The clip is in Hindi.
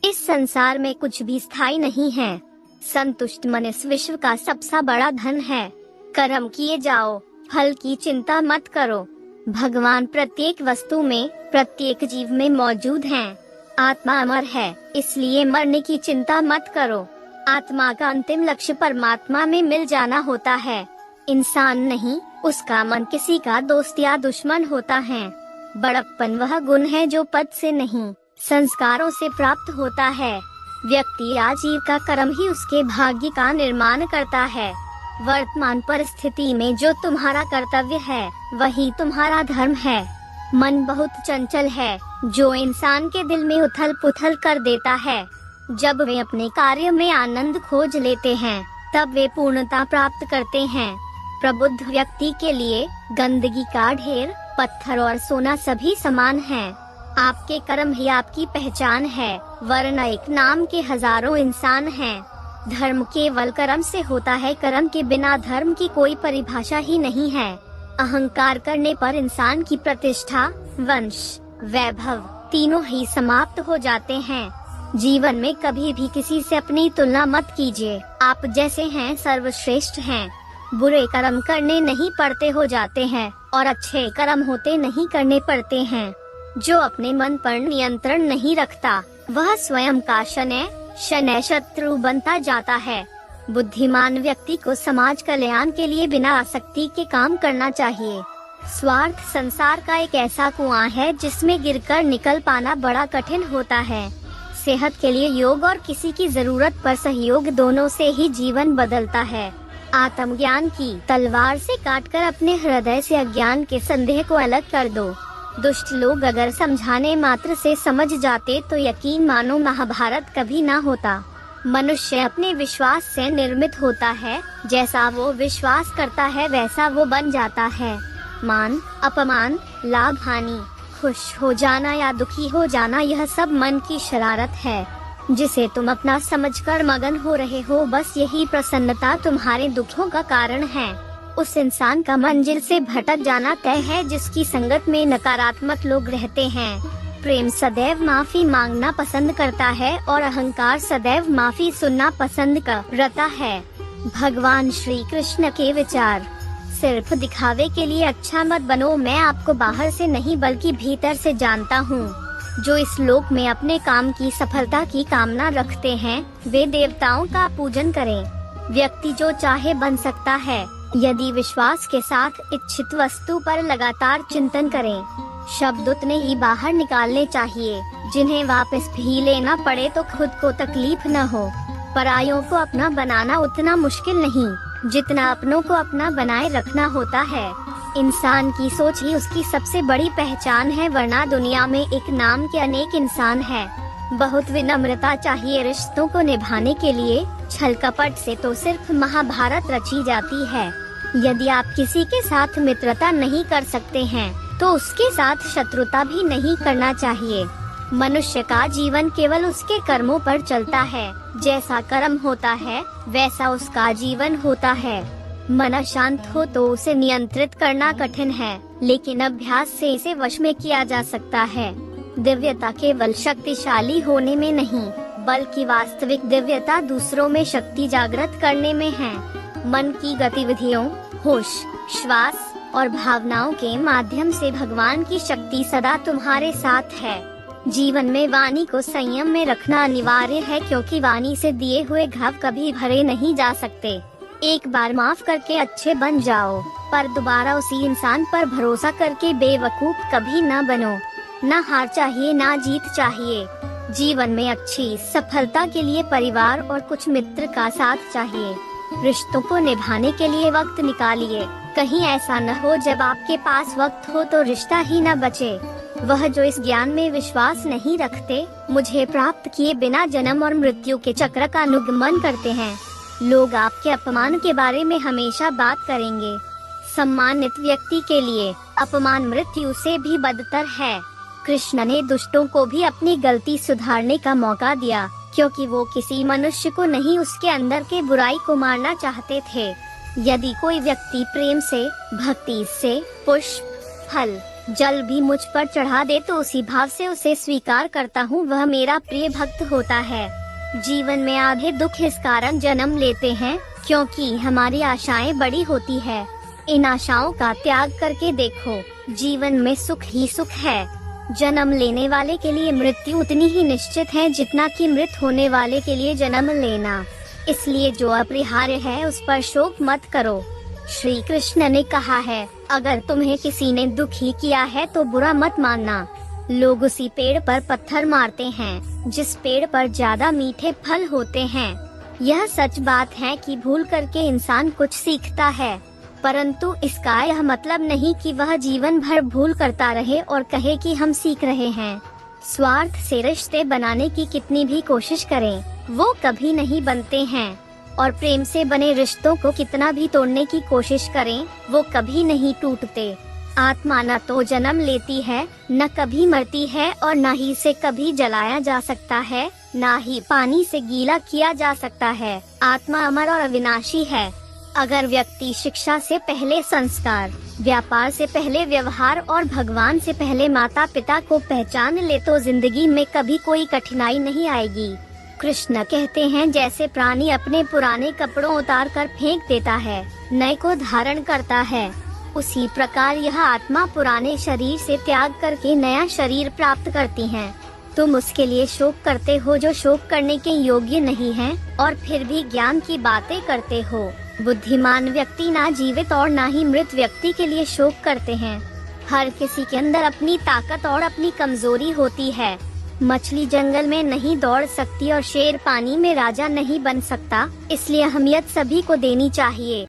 इस संसार में कुछ भी स्थायी नहीं है। संतुष्ट मन इस विश्व का सबसे बड़ा धन है। कर्म किए जाओ, फल की चिंता मत करो। भगवान प्रत्येक वस्तु में, प्रत्येक जीव में मौजूद हैं। आत्मा अमर है, इसलिए मरने की चिंता मत करो। आत्मा का अंतिम लक्ष्य परमात्मा में मिल जाना होता है, इंसान नहीं। उसका मन किसी का दोस्त या दुश्मन होता है। बड़प्पन वह गुण है जो पद से नहीं, संस्कारों से प्राप्त होता है। व्यक्ति या जीव का कर्म ही उसके भाग्य का निर्माण करता है। वर्तमान परिस्थिति में जो तुम्हारा कर्तव्य है, वही तुम्हारा धर्म है। मन बहुत चंचल है, जो इंसान के दिल में उथल पुथल कर देता है। जब वे अपने कार्य में आनंद खोज लेते हैं, तब वे पूर्णता प्राप्त करते हैं। प्रबुद्ध व्यक्ति के लिए गंदगी का ढेर, पत्थर और सोना सभी समान हैं। आपके कर्म ही आपकी पहचान है, वरना एक नाम के हजारों इंसान हैं। धर्म केवल कर्म से होता है, कर्म के बिना धर्म की कोई परिभाषा ही नहीं है। अहंकार करने पर इंसान की प्रतिष्ठा, वंश, वैभव तीनों ही समाप्त हो जाते हैं। जीवन में कभी भी किसी से अपनी तुलना मत कीजिए। आप जैसे हैं सर्वश्रेष्ठ हैं। बुरे कर्म करने नहीं पड़ते हो जाते हैं, और अच्छे कर्म होते नहीं करने पड़ते हैं। जो अपने मन पर नियंत्रण नहीं रखता, वह स्वयं का शनै शत्रु बनता जाता है। बुद्धिमान व्यक्ति को समाज कल्याण के लिए बिना आसक्ति के काम करना चाहिए। स्वार्थ संसार का एक ऐसा कुआं है जिसमें गिरकर निकल पाना बड़ा कठिन होता है। सेहत के लिए योग और किसी की जरूरत पर सहयोग, दोनों से ही जीवन बदलता है। आत्मज्ञान की तलवार से काटकर अपने हृदय से अज्ञान के संदेह को अलग कर दो। दुष्ट लोग अगर समझाने मात्र से समझ जाते तो यकीन मानो महाभारत कभी ना होता। मनुष्य अपने विश्वास से निर्मित होता है। जैसा वो विश्वास करता है वैसा वो बन जाता है। मान अपमान, लाभ हानि, खुश हो जाना या दुखी हो जाना, यह सब मन की शरारत है जिसे तुम अपना समझकर मगन हो रहे हो। बस यही प्रसन्नता तुम्हारे दुखों का कारण है। उस इंसान का मंजिल से भटक जाना तय है जिसकी संगत में नकारात्मक लोग रहते हैं। प्रेम सदैव माफी मांगना पसंद करता है और अहंकार सदैव माफी सुनना पसंद करता है। भगवान श्री कृष्ण के विचार। सिर्फ दिखावे के लिए अच्छा मत बनो। मैं आपको बाहर से नहीं बल्कि भीतर से जानता हूँ। जो इस लोक में अपने काम की सफलता की कामना रखते हैं, वे देवताओं का पूजन करें। व्यक्ति जो चाहे बन सकता है, यदि विश्वास के साथ इच्छित वस्तु पर लगातार चिंतन करें। शब्द उतने ही बाहर निकालने चाहिए जिन्हें वापस भी लेना पड़े तो खुद को तकलीफ न हो। परायों को अपना बनाना उतना मुश्किल नहीं जितना अपनों को अपना बनाए रखना होता है। इंसान की सोच ही उसकी सबसे बड़ी पहचान है, वरना दुनिया में एक नाम के अनेक इंसान हैं। बहुत विनम्रता चाहिए रिश्तों को निभाने के लिए। छल कपट से तो सिर्फ महाभारत रची जाती है। यदि आप किसी के साथ मित्रता नहीं कर सकते हैं, तो उसके साथ शत्रुता भी नहीं करना चाहिए। मनुष्य का जीवन केवल उसके कर्मों पर चलता है। जैसा कर्म होता है वैसा उसका जीवन होता है। मन अशांत हो तो उसे नियंत्रित करना कठिन है, लेकिन अभ्यास से इसे वश में किया जा सकता है। दिव्यता केवल शक्तिशाली होने में नहीं, बल्कि वास्तविक दिव्यता दूसरों में शक्ति जागृत करने में है। मन की गतिविधियों, होश, श्वास और भावनाओं के माध्यम से भगवान की शक्ति सदा तुम्हारे साथ है। जीवन में वाणी को संयम में रखना अनिवार्य है, क्योंकि वाणी से दिए हुए घाव कभी भरे नहीं जा सकते। एक बार माफ करके अच्छे बन जाओ, पर दोबारा उसी इंसान पर भरोसा करके बेवकूफ कभी न बनो। न हार चाहिए न जीत चाहिए। जीवन में अच्छी सफलता के लिए परिवार और कुछ मित्र का साथ चाहिए। रिश्तों को निभाने के लिए वक्त निकालिए। कहीं ऐसा न हो जब आपके पास वक्त हो तो रिश्ता ही न बचे। वह जो इस ज्ञान में विश्वास नहीं रखते, मुझे प्राप्त किए बिना जन्म और मृत्यु के चक्र का अनुगमन करते हैं। लोग आपके अपमान के बारे में हमेशा बात करेंगे। सम्मानित व्यक्ति के लिए अपमान मृत्यु से भी बदतर है। कृष्ण ने दुष्टों को भी अपनी गलती सुधारने का मौका दिया, क्योंकि वो किसी मनुष्य को नहीं, उसके अंदर के बुराई को मारना चाहते थे। यदि कोई व्यक्ति प्रेम से, भक्ति से, पुष्प, फल, जल भी मुझ पर चढ़ा दे तो उसी भाव से उसे स्वीकार करता हूँ, वह मेरा प्रिय भक्त होता है। जीवन में आधे दुख इस कारण जन्म लेते हैं क्योंकि हमारी आशाएं बड़ी होती है। इन आशाओं का त्याग करके देखो, जीवन में सुख ही सुख है। जन्म लेने वाले के लिए मृत्यु उतनी ही निश्चित है जितना कि मृत होने वाले के लिए जन्म लेना। इसलिए जो अपरिहार्य है उस पर शोक मत करो। श्री कृष्ण ने कहा है, अगर तुम्हें किसी ने दुखी किया है तो बुरा मत मानना। लोग उसी पेड़ पर पत्थर मारते हैं जिस पेड़ पर ज्यादा मीठे फल होते हैं। यह सच बात है कि भूल करके इंसान कुछ सीखता है, परंतु इसका यह मतलब नहीं कि वह जीवन भर भूल करता रहे और कहे कि हम सीख रहे हैं। स्वार्थ से रिश्ते बनाने की कितनी भी कोशिश करें, वो कभी नहीं बनते हैं, और प्रेम से बने रिश्तों को कितना भी तोड़ने की कोशिश करें, वो कभी नहीं टूटते। आत्मा न तो जन्म लेती है, न कभी मरती है, और न ही इसे कभी जलाया जा सकता है, न ही पानी से गीला किया जा सकता है। आत्मा अमर और अविनाशी है। अगर व्यक्ति शिक्षा से पहले संस्कार, व्यापार से पहले व्यवहार और भगवान से पहले माता पिता को पहचान ले तो जिंदगी में कभी कोई कठिनाई नहीं आएगी। कृष्ण कहते हैं, जैसे प्राणी अपने पुराने कपड़ों उतार कर फेंक देता है, नए को धारण करता है, उसी प्रकार यह आत्मा पुराने शरीर से त्याग करके नया शरीर प्राप्त करती है। तुम उसके लिए शोक करते हो जो शोक करने के योग्य नहीं है, और फिर भी ज्ञान की बातें करते हो। बुद्धिमान व्यक्ति ना जीवित और ना ही मृत व्यक्ति के लिए शोक करते हैं। हर किसी के अंदर अपनी ताकत और अपनी कमजोरी होती है। मछली जंगल में नहीं दौड़ सकती और शेर पानी में राजा नहीं बन सकता, इसलिए अहमियत सभी को देनी चाहिए।